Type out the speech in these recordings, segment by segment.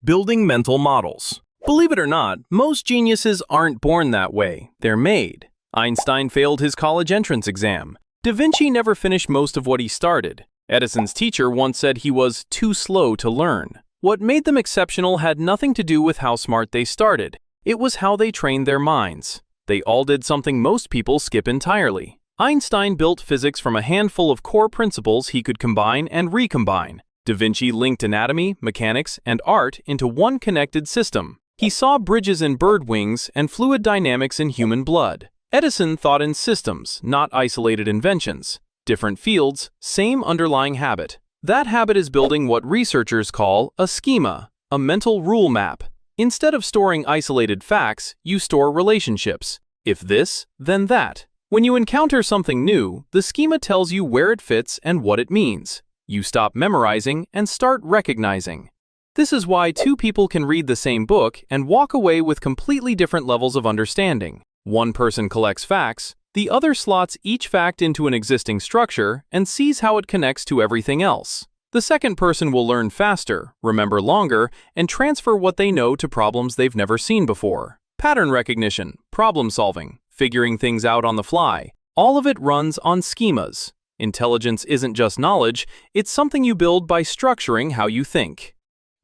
Building mental models. Believe it or not, most geniuses aren't born that way, they're made. Einstein failed his college entrance exam. Da Vinci never finished most of what he started. Edison's teacher once said he was too slow to learn. What made them exceptional had nothing to do with how smart they started. It was how they trained their minds. They all did something most people skip entirely. Einstein built physics from a handful of core principles he could combine and recombine. Da Vinci linked anatomy, mechanics, and art into one connected system. He saw bridges in bird wings and fluid dynamics in human blood. Edison thought in systems, not isolated inventions. Different fields, same underlying habit. That habit is building what researchers call a schema, a mental rule map. Instead of storing isolated facts, you store relationships. If this, then that. When you encounter something new, the schema tells you where it fits and what it means. You stop memorizing and start recognizing. This is why two people can read the same book and walk away with completely different levels of understanding. One person collects facts, the other slots each fact into an existing structure and sees how it connects to everything else. The second person will learn faster, remember longer, and transfer what they know to problems they've never seen before. Pattern recognition, problem solving, figuring things out on the fly, all of it runs on schemas. Intelligence isn't just knowledge, it's something you build by structuring how you think.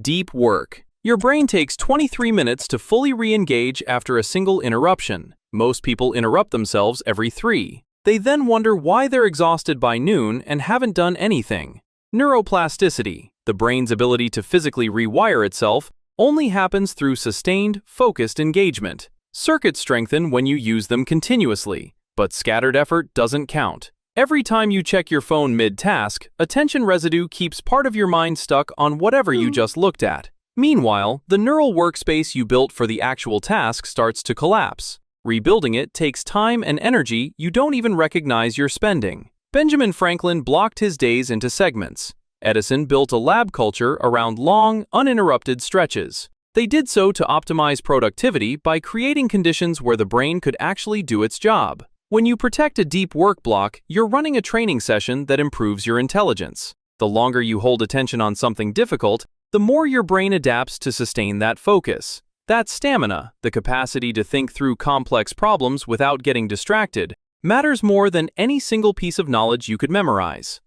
Deep work. Your brain takes 23 minutes to fully re-engage after a single interruption. Most people interrupt themselves every 3. They then wonder why they're exhausted by noon and haven't done anything. Neuroplasticity, the brain's ability to physically rewire itself, only happens through sustained, focused engagement. Circuits strengthen when you use them continuously, but scattered effort doesn't count. Every time you check your phone mid-task, attention residue keeps part of your mind stuck on whatever you just looked at. Meanwhile, the neural workspace you built for the actual task starts to collapse. Rebuilding it takes time and energy you don't even recognize you're spending. Benjamin Franklin blocked his days into segments. Edison built a lab culture around long, uninterrupted stretches. They did so to optimize productivity by creating conditions where the brain could actually do its job. When you protect a deep work block, you're running a training session that improves your intelligence. The longer you hold attention on something difficult, the more your brain adapts to sustain that focus. That stamina, the capacity to think through complex problems without getting distracted, matters more than any single piece of knowledge you could memorize.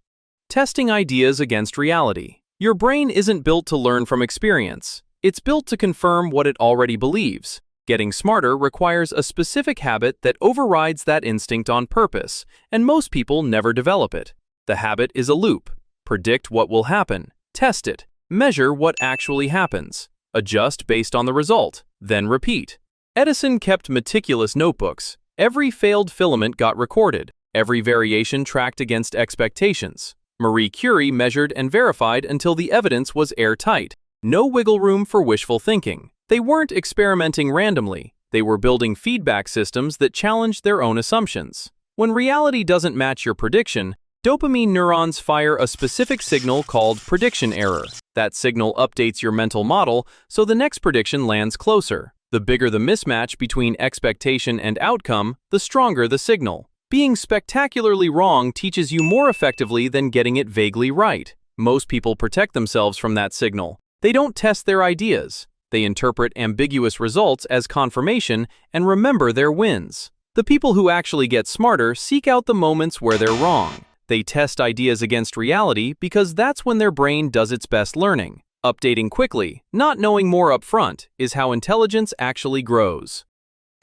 Testing ideas against reality. Your brain isn't built to learn from experience. It's built to confirm what it already believes. Getting smarter requires a specific habit that overrides that instinct on purpose, and most people never develop it. The habit is a loop. Predict what will happen, test it, measure what actually happens, adjust based on the result, then repeat. Edison kept meticulous notebooks. Every failed filament got recorded, every variation tracked against expectations. Marie Curie measured and verified until the evidence was airtight. No wiggle room for wishful thinking. They weren't experimenting randomly. They were building feedback systems that challenged their own assumptions. When reality doesn't match your prediction, dopamine neurons fire a specific signal called prediction error. That signal updates your mental model so the next prediction lands closer. The bigger the mismatch between expectation and outcome, the stronger the signal. Being spectacularly wrong teaches you more effectively than getting it vaguely right. Most people protect themselves from that signal. They don't test their ideas. They interpret ambiguous results as confirmation and remember their wins. The people who actually get smarter seek out the moments where they're wrong. They test ideas against reality because that's when their brain does its best learning. Updating quickly, not knowing more up front, is how intelligence actually grows.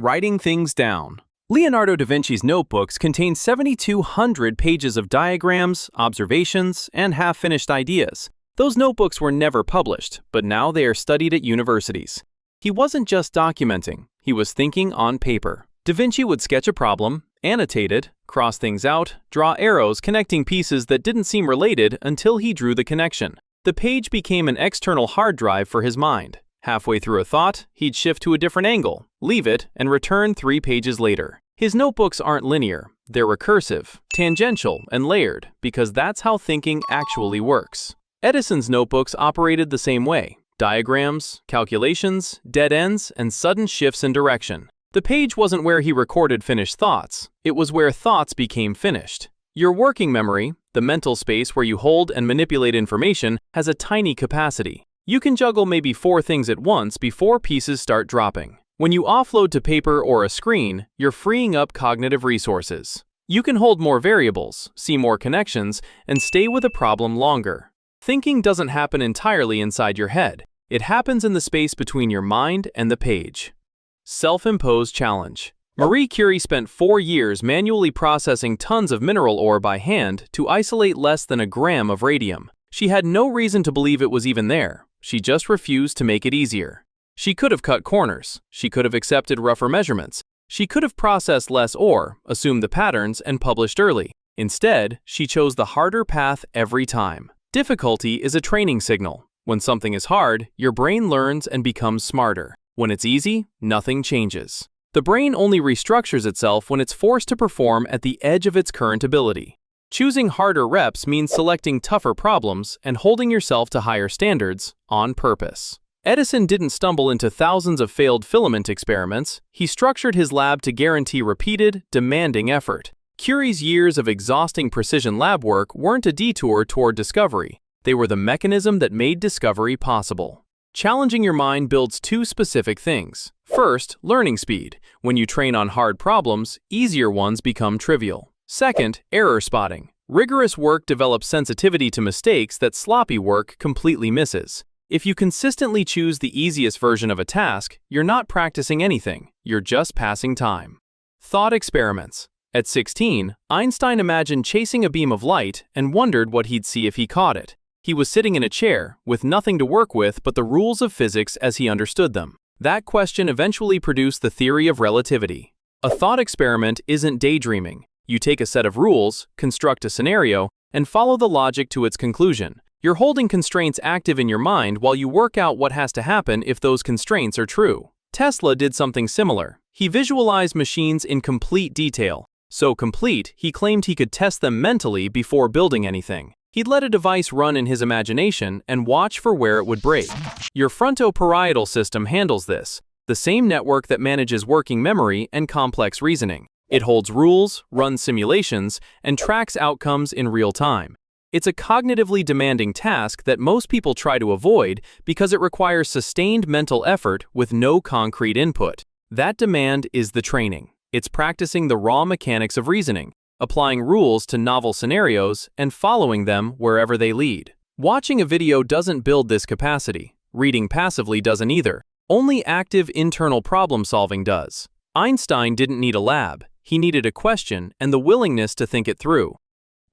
Writing things down. Leonardo da Vinci's notebooks contain 7,200 pages of diagrams, observations, and half-finished ideas. Those notebooks were never published, but now they are studied at universities. He wasn't just documenting, he was thinking on paper. Da Vinci would sketch a problem, annotate it, cross things out, draw arrows connecting pieces that didn't seem related until he drew the connection. The page became an external hard drive for his mind. Halfway through a thought, he'd shift to a different angle, leave it, and return 3 pages later. His notebooks aren't linear, they're recursive, tangential, and layered, because that's how thinking actually works. Edison's notebooks operated the same way. Diagrams, calculations, dead ends, and sudden shifts in direction. The page wasn't where he recorded finished thoughts, it was where thoughts became finished. Your working memory, the mental space where you hold and manipulate information, has a tiny capacity. You can juggle maybe 4 things at once before pieces start dropping. When you offload to paper or a screen, you're freeing up cognitive resources. You can hold more variables, see more connections, and stay with a problem longer. Thinking doesn't happen entirely inside your head. It happens in the space between your mind and the page. Self-imposed challenge. Marie Curie spent 4 years manually processing tons of mineral ore by hand to isolate less than a gram of radium. She had no reason to believe it was even there. She just refused to make it easier. She could have cut corners. She could have accepted rougher measurements. She could have processed less ore, assumed the patterns, and published early. Instead, she chose the harder path every time. Difficulty is a training signal. When something is hard, your brain learns and becomes smarter. When it's easy, nothing changes. The brain only restructures itself when it's forced to perform at the edge of its current ability. Choosing harder reps means selecting tougher problems and holding yourself to higher standards on purpose. Edison didn't stumble into thousands of failed filament experiments. He structured his lab to guarantee repeated, demanding effort. Curie's years of exhausting precision lab work weren't a detour toward discovery. They were the mechanism that made discovery possible. Challenging your mind builds 2 specific things. First, learning speed. When you train on hard problems, easier ones become trivial. Second, error spotting. Rigorous work develops sensitivity to mistakes that sloppy work completely misses. If you consistently choose the easiest version of a task, you're not practicing anything, you're just passing time. Thought experiments. At 16, Einstein imagined chasing a beam of light and wondered what he'd see if he caught it. He was sitting in a chair, with nothing to work with but the rules of physics as he understood them. That question eventually produced the theory of relativity. A thought experiment isn't daydreaming. You take a set of rules, construct a scenario, and follow the logic to its conclusion. You're holding constraints active in your mind while you work out what has to happen if those constraints are true. Tesla did something similar. He visualized machines in complete detail. So complete, he claimed he could test them mentally before building anything. He'd let a device run in his imagination and watch for where it would break. Your frontoparietal system handles this, the same network that manages working memory and complex reasoning. It holds rules, runs simulations, and tracks outcomes in real time. It's a cognitively demanding task that most people try to avoid because it requires sustained mental effort with no concrete input. That demand is the training. It's practicing the raw mechanics of reasoning, applying rules to novel scenarios, and following them wherever they lead. Watching a video doesn't build this capacity. Reading passively doesn't either. Only active internal problem solving does. Einstein didn't need a lab. He needed a question and the willingness to think it through.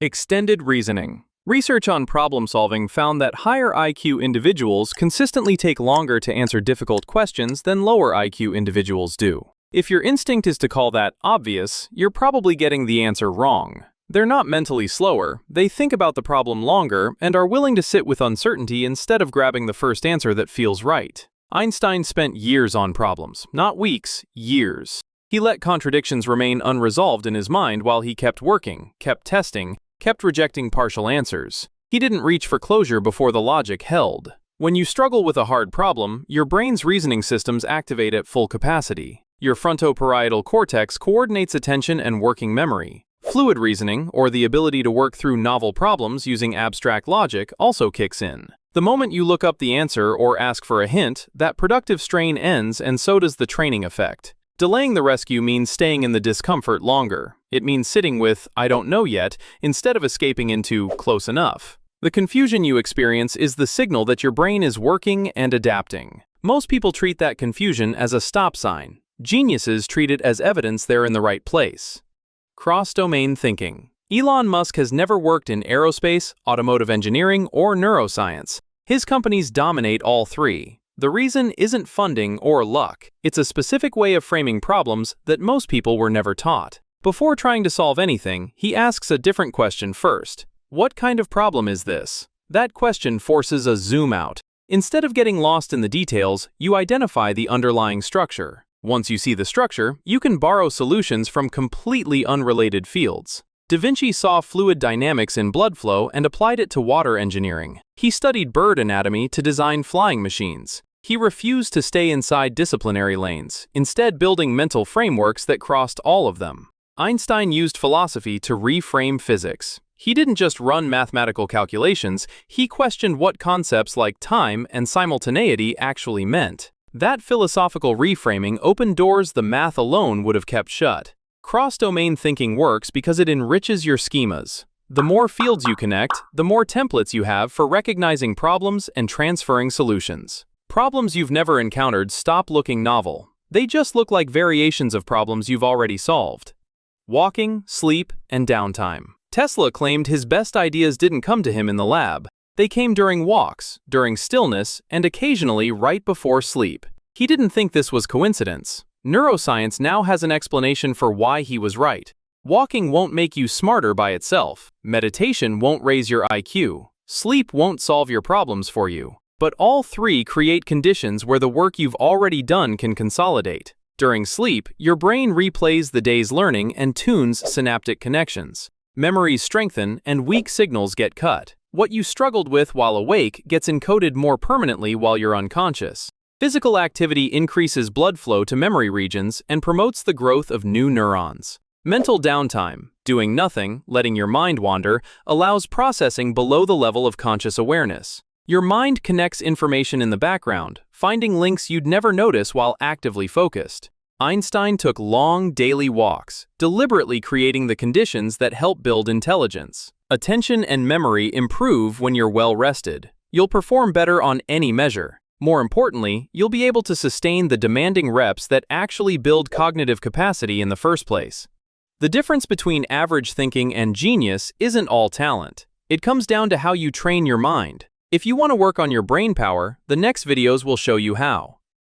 Extended reasoning. Research on problem solving found that higher IQ individuals consistently take longer to answer difficult questions than lower IQ individuals do. If your instinct is to call that obvious, you're probably getting the answer wrong. They're not mentally slower, they think about the problem longer and are willing to sit with uncertainty instead of grabbing the first answer that feels right. Einstein spent years on problems, not weeks, years. He let contradictions remain unresolved in his mind while he kept working, kept testing, kept rejecting partial answers. He didn't reach for closure before the logic held. When you struggle with a hard problem, your brain's reasoning systems activate at full capacity. Your frontoparietal cortex coordinates attention and working memory. Fluid reasoning, or the ability to work through novel problems using abstract logic, also kicks in. The moment you look up the answer or ask for a hint, that productive strain ends and so does the training effect. Delaying the rescue means staying in the discomfort longer. It means sitting with, "I don't know yet," instead of escaping into "close enough." The confusion you experience is the signal that your brain is working and adapting. Most people treat that confusion as a stop sign. Geniuses treat it as evidence they're in the right place. Cross-domain thinking. Elon Musk has never worked in aerospace, automotive engineering, or neuroscience. His companies dominate all 3. The reason isn't funding or luck. It's a specific way of framing problems that most people were never taught. Before trying to solve anything, he asks a different question first. What kind of problem is this? That question forces a zoom out. Instead of getting lost in the details, you identify the underlying structure. Once you see the structure, you can borrow solutions from completely unrelated fields. Da Vinci saw fluid dynamics in blood flow and applied it to water engineering. He studied bird anatomy to design flying machines. He refused to stay inside disciplinary lanes, instead building mental frameworks that crossed all of them. Einstein used philosophy to reframe physics. He didn't just run mathematical calculations, he questioned what concepts like time and simultaneity actually meant. That philosophical reframing opened doors the math alone would have kept shut. Cross-domain thinking works because it enriches your schemas. The more fields you connect, the more templates you have for recognizing problems and transferring solutions. Problems you've never encountered stop looking novel. They just look like variations of problems you've already solved. Walking, sleep, and downtime. Tesla claimed his best ideas didn't come to him in the lab. They came during walks, during stillness, and occasionally right before sleep. He didn't think this was coincidence. Neuroscience now has an explanation for why he was right. Walking won't make you smarter by itself. Meditation won't raise your IQ. Sleep won't solve your problems for you. But all three create conditions where the work you've already done can consolidate. During sleep, your brain replays the day's learning and tunes synaptic connections. Memories strengthen and weak signals get cut. What you struggled with while awake gets encoded more permanently while you're unconscious. Physical activity increases blood flow to memory regions and promotes the growth of new neurons. Mental downtime, doing nothing, letting your mind wander, allows processing below the level of conscious awareness. Your mind connects information in the background, finding links you'd never notice while actively focused. Einstein took long daily walks, deliberately creating the conditions that help build intelligence. Attention and memory improve when you're well rested. You'll perform better on any measure. More importantly, you'll be able to sustain the demanding reps that actually build cognitive capacity in the first place. The difference between average thinking and genius isn't all talent. It comes down to how you train your mind. If you want to work on your brain power, the next videos will show you how.